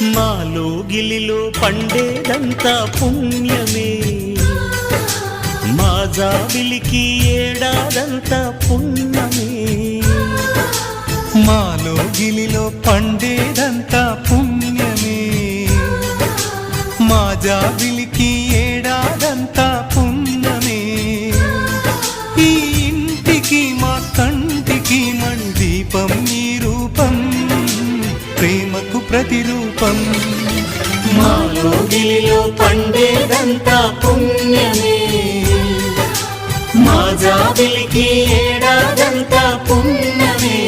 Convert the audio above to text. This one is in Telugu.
మాలో గిలిలో పండేదంతా పుణ్యమే, మా జాబిలికి ఏడాదంతా పుణ్యమే. మాలో గిలిలో పండేదంతా పుణ్యమే, మా జాబిలికి ఏడాదంతా పుణ్యమే. ఈ ఇంటికి మా కంటికి మణిదీపం ఈ రూపం, ప్రేమకు ప్రతిరూపం. మాలో గిలిలో పండేదంతా పుణ్యమే, మా జాబిలికి ఏడాదంతా పుణ్యమే.